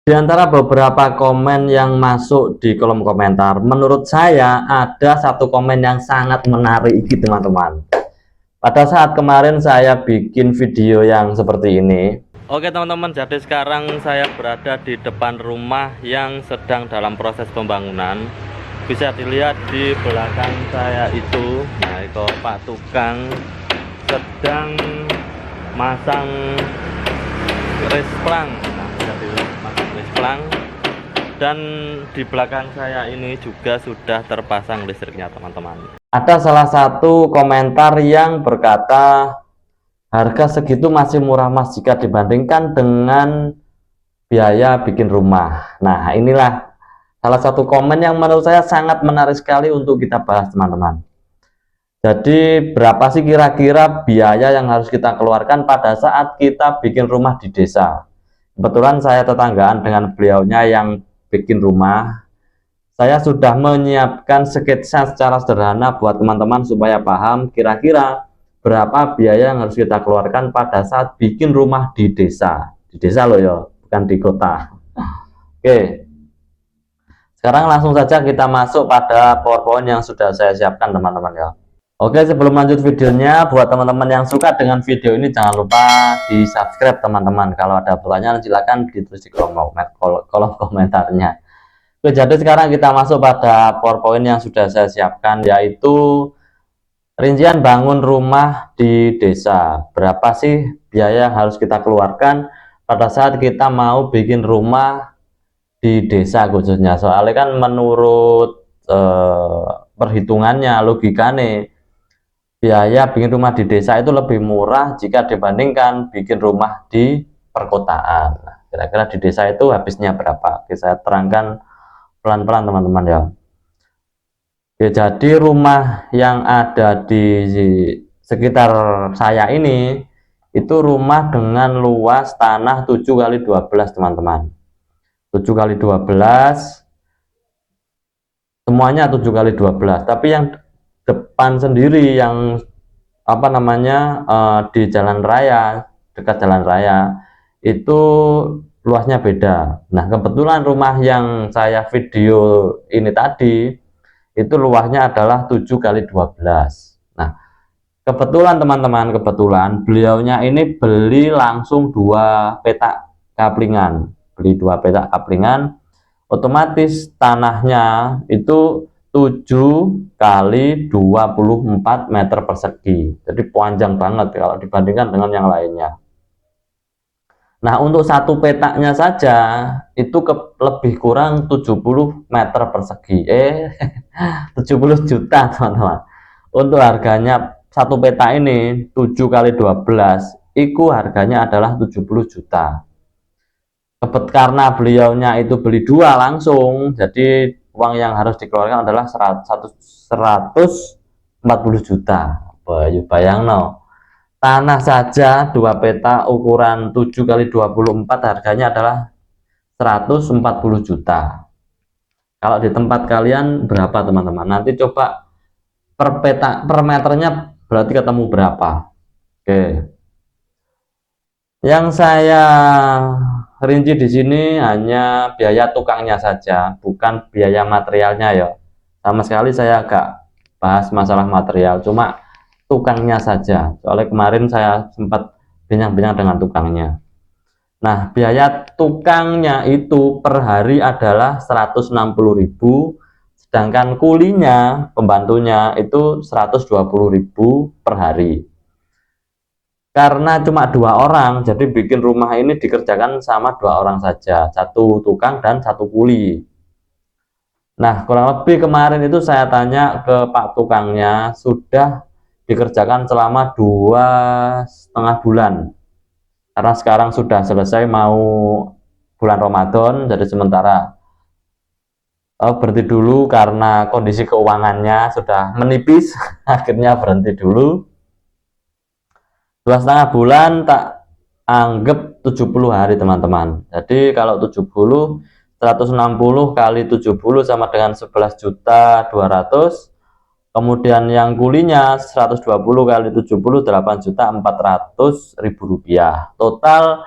Di antara beberapa komen yang masuk di kolom komentar, menurut saya ada satu komen yang sangat menarik teman-teman. Pada saat kemarin saya bikin video yang seperti ini. Oke teman-teman, jadi sekarang saya berada di depan rumah yang sedang dalam proses pembangunan. Bisa dilihat di belakang saya itu, nah itu Pak Tukang sedang masang resplang. Dan di belakang saya ini juga sudah terpasang listriknya teman-teman. Ada salah satu komentar yang berkata harga segitu masih murah mas jika dibandingkan dengan biaya bikin rumah. Nah inilah salah satu komen yang menurut saya sangat menarik sekali untuk kita bahas teman-teman. Jadi berapa sih kira-kira biaya yang harus kita keluarkan pada saat kita bikin rumah di desa? Kebetulan saya tetanggaan dengan beliaunya yang bikin rumah. Saya sudah menyiapkan sketsa secara sederhana buat teman-teman supaya paham kira-kira berapa biaya yang harus kita keluarkan pada saat bikin rumah di desa. Di desa loh ya, bukan di kota. Oke. Sekarang langsung saja kita masuk pada PowerPoint yang sudah saya siapkan teman-teman ya. Oke, sebelum lanjut videonya, buat teman-teman yang suka dengan video ini jangan lupa di subscribe teman-teman. Kalau ada pertanyaan silahkan ditulis di kolom komentarnya. Oke, jadi sekarang kita masuk pada PowerPoint yang sudah saya siapkan, yaitu rincian bangun rumah di desa. Berapa sih biaya yang harus kita keluarkan pada saat kita mau bikin rumah di desa khususnya. Soalnya kan menurut perhitungannya, logikanya biaya bikin rumah di desa itu lebih murah jika dibandingkan bikin rumah di perkotaan. Nah, kira-kira di desa itu habisnya berapa? Oke, saya terangkan pelan-pelan teman-teman ya. Oke, jadi rumah yang ada di sekitar saya ini itu rumah dengan luas tanah 7 kali 12 teman-teman. 7 kali 12 semuanya 7 kali 12, tapi yang depan sendiri yang apa namanya di jalan raya, dekat jalan raya itu luasnya beda. Nah kebetulan rumah yang saya video ini tadi itu luasnya adalah 7 kali 12. Nah kebetulan teman-teman, kebetulan beliaunya ini beli langsung 2 petak kaplingan, beli 2 petak kaplingan, otomatis tanahnya itu 7 kali 24 meter persegi, jadi panjang banget kalau dibandingkan dengan yang lainnya. Nah untuk satu petaknya saja itu lebih kurang 70 meter persegi, 70 juta teman-teman. Untuk harganya satu petak ini 7 kali 12 itu harganya adalah 70 juta. Karena beliaunya itu beli 2 langsung, jadi uang yang harus dikeluarkan adalah 140 juta. Bayang no. Tanah saja 2 peta ukuran 7 kali 24 harganya adalah 140 juta. Kalau di tempat kalian berapa teman-teman? Nanti coba per meternya berarti ketemu berapa. Oke. Yang saya rinci di sini hanya biaya tukangnya saja, bukan biaya materialnya ya. Sama sekali saya agak bahas masalah material, cuma tukangnya saja. Soalnya kemarin saya sempat bincang-bincang dengan tukangnya. Nah, biaya tukangnya itu per hari adalah 160.000, sedangkan kulinya, pembantunya itu 120.000 per hari. Karena cuma 2 orang, jadi bikin rumah ini dikerjakan sama 2 orang saja, 1 tukang dan 1 kuli. Nah kurang lebih kemarin itu saya tanya ke Pak tukangnya, sudah dikerjakan selama 2,5 bulan, karena sekarang sudah selesai mau bulan Ramadan, jadi sementara berhenti dulu karena kondisi keuangannya sudah menipis. Akhirnya berhenti dulu. 2,5 bulan tak anggap 70 hari teman-teman. Jadi kalau 70, 160 kali 70 sama dengan 11.200.000. Kemudian yang kulinya 120 kali 70, 8.400.000 rupiah. Total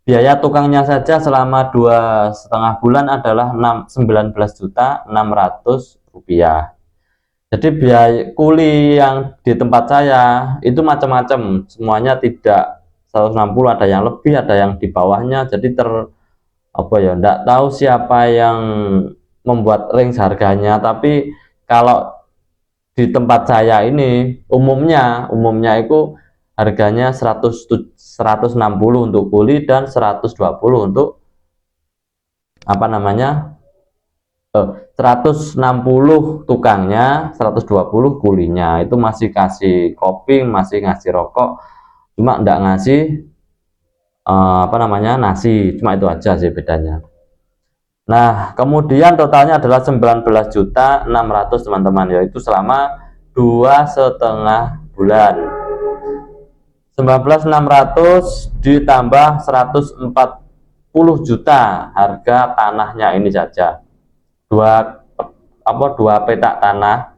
biaya tukangnya saja selama 2,5 bulan adalah 19.600.000 rupiah. Jadi biaya kuli yang di tempat saya itu macam-macam, semuanya tidak 160, ada yang lebih, ada yang di bawahnya. Jadi apa ya, enggak tahu siapa yang membuat range harganya, tapi kalau di tempat saya ini umumnya itu harganya 160 untuk kuli dan 120 untuk apa namanya 160 tukangnya, 120 kulinya. Itu masih kasih kopi, masih ngasih rokok, cuma enggak ngasih apa namanya nasi, cuma itu aja sih bedanya. Nah, kemudian totalnya adalah 19.600.000 teman-teman, yaitu selama 2,5 bulan. 19.600 ditambah 140 juta harga tanahnya ini saja. Dua petak tanah.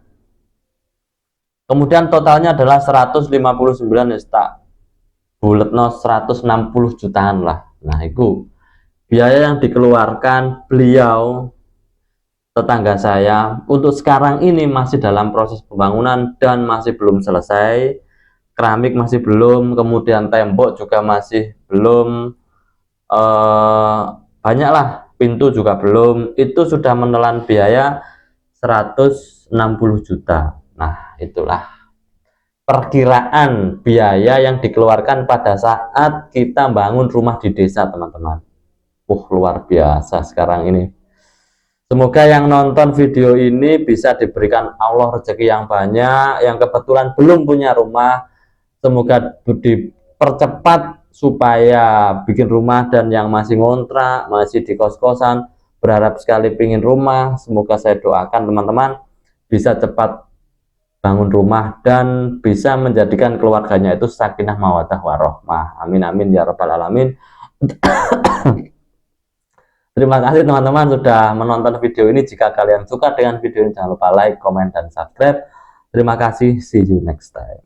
Kemudian totalnya adalah 159 juta. Buletno 160 jutaan lah. Nah, itu biaya yang dikeluarkan beliau, tetangga saya, untuk sekarang ini masih dalam proses pembangunan dan masih belum selesai. Keramik masih belum, kemudian tembok juga masih belum, banyaklah, pintu juga belum. Itu sudah menelan biaya 160 juta. Nah, itulah perkiraan biaya yang dikeluarkan pada saat kita bangun rumah di desa, teman-teman. Luar biasa sekarang ini. Semoga yang nonton video ini bisa diberikan Allah rezeki yang banyak, yang kebetulan belum punya rumah, semoga dipercepat supaya bikin rumah, dan yang masih ngontrak, masih di kos-kosan, berharap sekali pingin rumah, semoga saya doakan teman-teman bisa cepat bangun rumah dan bisa menjadikan keluarganya itu sakinah mawaddah warohmah. Amin amin ya rabbal alamin. Terima kasih teman-teman sudah menonton video ini. Jika kalian suka dengan video ini, jangan lupa like, comment, dan subscribe. Terima kasih, see you next time.